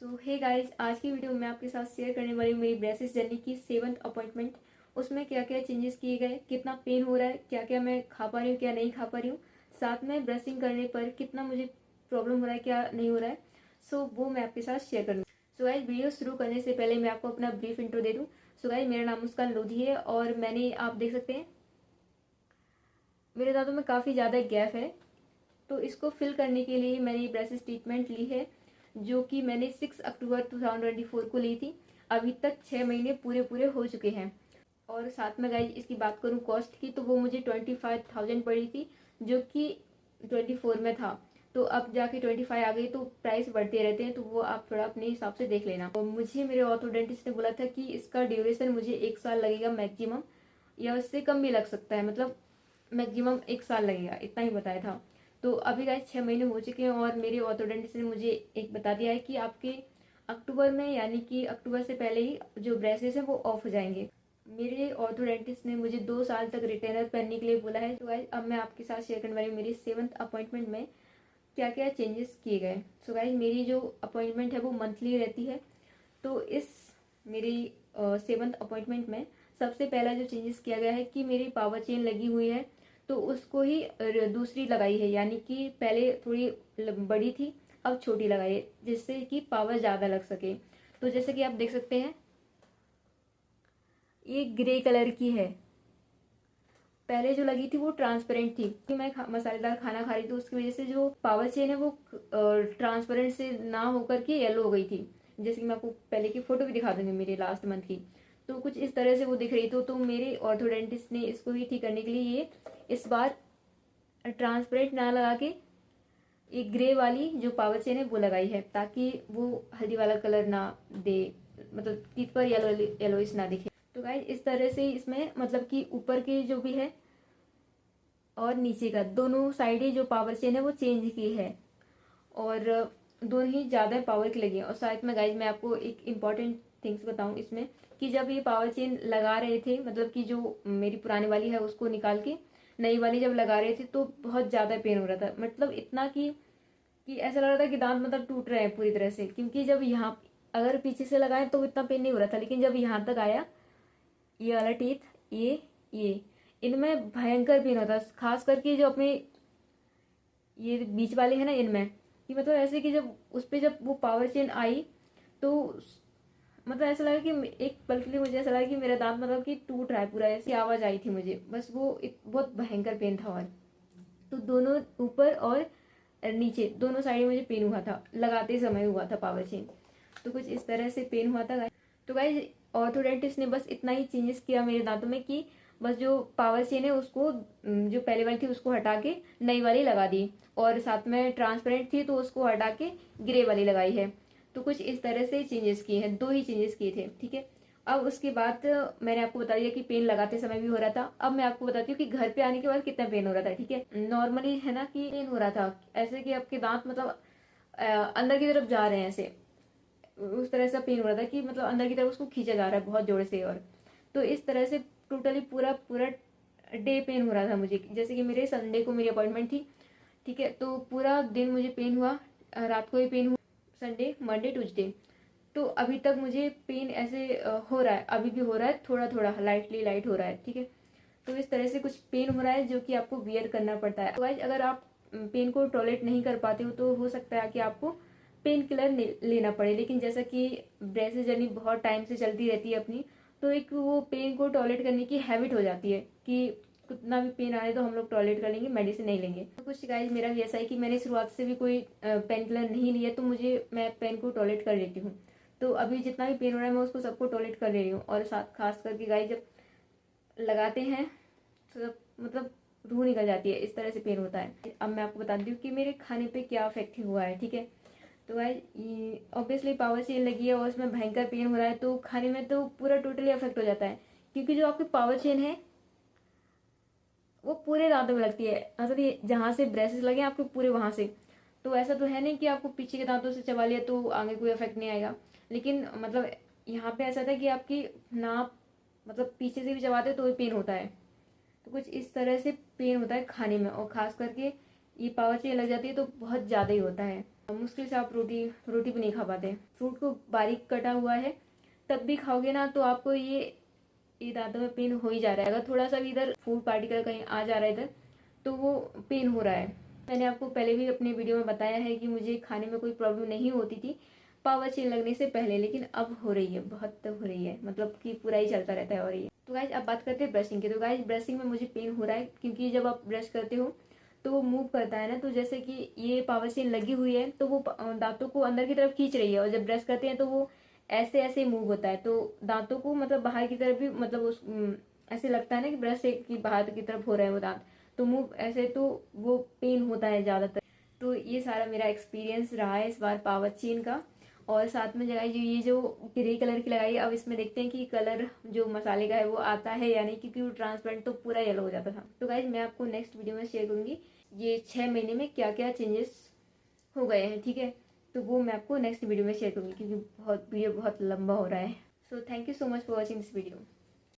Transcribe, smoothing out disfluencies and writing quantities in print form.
सो hey guys, आज की video में आपके साथ शेयर करने वाली हूँ मेरी ब्रेसेस जर्नी की 7th अपॉइंटमेंट। उसमें क्या क्या चेंजेस किए गए, कितना पेन हो रहा है, क्या क्या मैं खा पा रही हूँ, क्या नहीं खा पा रही हूँ, साथ में ब्रशिंग करने पर कितना मुझे प्रॉब्लम हो रहा है, क्या नहीं हो रहा है। सो वो मैं आपके साथ शेयर करूँगी। सो गाइस, वीडियो शुरू करने से पहले मैं आपको अपना ब्रीफ इंट्रो दे दूँ। सो गाइस, मेरा नाम मुस्कान लोधी है और मैंने, आप देख सकते हैं, मेरे दांतों में काफ़ी ज़्यादा गैप है। तो इसको फिल करने के लिए मैंने ब्रेसेस ट्रीटमेंट ली है, जो कि मैंने 6 अक्टूबर 2024 को ली थी। अभी तक 6 महीने पूरे पूरे हो चुके हैं। और साथ में गाइज इसकी बात करूँ कॉस्ट की, तो वो मुझे 25,000 पड़ी थी, जो कि 24 में था। तो अब जाके 25 आ गई, तो प्राइस बढ़ते रहते हैं, तो वो आप थोड़ा अपने हिसाब से देख लेना। और मुझे मेरे ऑर्थोडेंटिस्ट ने बोला था कि इसका ड्यूरेशन मुझे 1 साल लगेगा मैक्सिमम, या उससे कम भी लग सकता है, मतलब मैक्सिमम 1 साल लगेगा, इतना ही बताया था। तो अभी गाइस 6 महीने हो चुके हैं और मेरे ऑर्थोडेंटिस्ट ने मुझे एक बता दिया है कि आपके अक्टूबर में, यानी कि अक्टूबर से पहले ही जो ब्रेसेस हैं वो ऑफ हो जाएंगे। मेरे ऑर्थोडेंटिस्ट ने मुझे 2 साल तक रिटेनर पहनने के लिए बोला है। तो गाइस, अब मैं आपके साथ शेयर करने वाली हूँ मेरी 7th अपॉइंटमेंट में क्या क्या चेंजेस किए गए। सो गाइस, मेरी जो अपॉइंटमेंट है वो मंथली रहती है। तो इस मेरी 7th अपॉइंटमेंट में सबसे पहला जो चेंजेस किया गया है कि मेरी पावर चेन लगी हुई है, तो उसको ही दूसरी लगाई है, यानी कि पहले थोड़ी बड़ी थी, अब छोटी लगाई है, जिससे कि पावर ज़्यादा लग सके। तो जैसे कि आप देख सकते हैं, ये ग्रे कलर की है। पहले जो लगी थी वो ट्रांसपेरेंट थी, कि मैं मसालेदार खाना खा रही थी, तो उसकी वजह से जो पावर चेन है वो ट्रांसपेरेंट से ना होकर के येलो हो गई थी। जैसे कि मैं आपको पहले की फोटो भी दिखा दूंगी मेरी लास्ट मंथ की। तो कुछ इस तरह से वो दिख रही तो मेरे ऑर्थोडेंटिस्ट ने इसको ही ठीक करने के लिए ये इस बार ट्रांसपेरेंट ना लगा के एक ग्रे वाली जो पावर चेन है वो लगाई है, ताकि वो हल्दी वाला कलर ना दे, मतलब टीथ पर येलो येलोइश ना दिखे। तो गाइस, इस तरह से इसमें मतलब कि ऊपर के जो भी है और नीचे का दोनों साइडें जो पावर चेन है वो चेंज की है, और दोनों ही ज़्यादा पावर की लगी है। और साथ में गाइज मैं आपको एक इम्पॉर्टेंट थिंग्स बताऊं इसमें, कि जब ये पावर चेन लगा रहे थे, मतलब कि जो मेरी पुरानी वाली है उसको निकाल के नई वाली जब लगा रहे थे, तो बहुत ज़्यादा पेन हो रहा था, मतलब इतना कि ऐसा लग रहा था कि दांत मतलब टूट रहे हैं पूरी तरह से। क्योंकि जब यहाँ अगर पीछे से लगाए तो इतना पेन नहीं हो रहा था, लेकिन जब यहाँ तक आया, ये वाला टीथ, ये इनमें भयंकर पेन होता है, खास करके जो अपने ये बीच वाले हैं ना, इनमें कि मतलब ऐसे कि जब उस पर जब वो पावर चेन आई, तो मतलब ऐसा लगा कि एक पल के लिए मुझे ऐसा लगा कि मेरा दांत मतलब कि टूट रहा है पूरा, ऐसी आवाज़ आई थी मुझे, बस वो बहुत भयंकर पेन था। और तो दोनों ऊपर और नीचे दोनों साइड मुझे पेन हुआ था, लगाते समय हुआ था पावर चेन। तो कुछ इस तरह से पेन हुआ था गाइस। तो गाइस, ऑर्थोडेंटिस्ट ने बस इतना ही चेंजेस किया मेरे दांतों में, कि बस जो पावर चेन है उसको जो पहले वाली थी उसको हटा के नई वाली लगा दी, और साथ में ट्रांसपेरेंट थी तो उसको हटा के ग्रे वाली लगाई है। तो कुछ इस तरह से चेंजेस किए हैं, दो ही चेंजेस किए थे, ठीक है। अब उसके बाद मैंने आपको बता दिया कि पेन लगाते समय भी हो रहा था। अब मैं आपको बताती हूँ कि घर पे आने के बाद कितना पेन हो रहा था, ठीक है। नॉर्मली है ना कि पेन हो रहा था ऐसे कि आपके दांत मतलब अंदर की तरफ जा रहे हैं, ऐसे उस तरह से पेन हो रहा था कि मतलब अंदर की तरफ उसको खींचा जा रहा है बहुत जोर से। और तो इस तरह से टोटली पूरा पूरा डे पेन हो रहा था मुझे। जैसे कि मेरे संडे को मेरी अपॉइंटमेंट थी, ठीक है, तो पूरा दिन मुझे पेन हुआ, रात को भी पेन हुआ, संडे मंडे ट्यूसडे। तो अभी तक मुझे पेन ऐसे हो रहा है, अभी भी हो रहा है, थोड़ा थोड़ा लाइटली लाइट हो रहा है, ठीक है। तो इस तरह से कुछ पेन हो रहा है जो कि आपको बियर करना पड़ता है। अदरवाइज अगर आप पेन को टॉलरेट नहीं कर पाते हो तो हो सकता है कि आपको पेन किलर लेना पड़े। लेकिन जैसा कि ब्रेसेस जर्नी बहुत टाइम से चलती रहती है अपनी, तो एक वो पेन को टॉलरेट करने की हैबिट हो जाती है कि कितना भी पेन आए तो हम लोग टॉलरेट कर लेंगे, मेडिसिन नहीं लेंगे। तो कुछ गाइस, मेरा भी ऐसा है कि मैंने शुरुआत से भी कोई पेन किलर नहीं लिया, तो मैं पेन को टॉलरेट कर लेती हूँ। तो अभी जितना भी पेन हो रहा है मैं उसको सबको टॉलरेट कर ले रही हूँ। और साथ खास करके गाइस, जब लगाते हैं तो मतलब रूह निकल जाती है, इस तरह से पेन होता है। अब मैं आपको बताती हूँ कि मेरे खाने पे क्या इफेक्ट हुआ है, ठीक है। तो गाइस, ये ऑब्वियसली पावर चेन लगी है और उसमें भयंकर पेन हो रहा है, तो खाने में तो पूरा टोटली अफेक्ट हो जाता है। क्योंकि जो आपकी पावर चेन है वो पूरे दांतों में लगती है, मतलब ये जहाँ से ब्रेसेस लगे आपके पूरे वहां से। तो ऐसा तो है नहीं कि आपको पीछे के दांतों से चबा लिया तो आगे कोई इफेक्ट नहीं आएगा। लेकिन मतलब यहाँ पे ऐसा था कि आपकी नाप मतलब पीछे से भी चबाते तो भी पेन होता है। तो कुछ इस तरह से पेन होता है खाने में, और खास करके ये पावर चेन लग जाती है तो बहुत ज़्यादा ही होता है। मुश्किल से आप रोटी भी नहीं खा पाते। फ्रूट को बारीक कटा हुआ है तब भी खाओगे ना तो आपको ये दांतों में पेन हो ही जा रहा है। अगर थोड़ा सा भी इधर फूड पार्टिकल कहीं आ जा रहा है इधर तो वो पेन हो रहा है। मैंने आपको पहले भी अपने वीडियो में बताया है कि मुझे खाने में कोई प्रॉब्लम नहीं होती थी पावर चेन लगने से पहले, लेकिन अब हो रही है, बहुत हो रही है, मतलब कि पूरा ही चलता रहता है। और ये तो गाइज अब बात करते हैं ब्रशिंग की। तो गाइज ब्रशिंग में मुझे पेन हो रहा है क्योंकि जब आप ब्रश करते हो तो वो मूव करता है ना, तो जैसे कि ये पावर चेन लगी हुई है तो वो दांतों को अंदर की तरफ खींच रही है, और जब ब्रश करते हैं तो वो ऐसे ऐसे मूव होता है, तो दांतों को मतलब बाहर की तरफ भी, मतलब उस ऐसे लगता है ना कि ब्रश से की बाहर की तरफ हो रहा है वो दांत, तो मूव ऐसे, तो वो पेन होता है ज़्यादातर। तो ये सारा मेरा एक्सपीरियंस रहा है इस बार पावर चेन का। और साथ में लगाई जो ये जो ग्रे कलर की लगाई है, अब इसमें देखते हैं कि कलर जो मसाले का है वो आता है या नहीं, क्योंकि वो ट्रांसपेरेंट तो पूरा येलो हो जाता था। तो गाइज मैं आपको नेक्स्ट वीडियो में शेयर करूंगी ये 6 महीने में क्या क्या चेंजेस हो गए हैं, ठीक है। तो वो मैं आपको नेक्स्ट वीडियो में शेयर करूंगी क्योंकि वीडियो बहुत लंबा हो रहा है। So thank you so much for watching this video.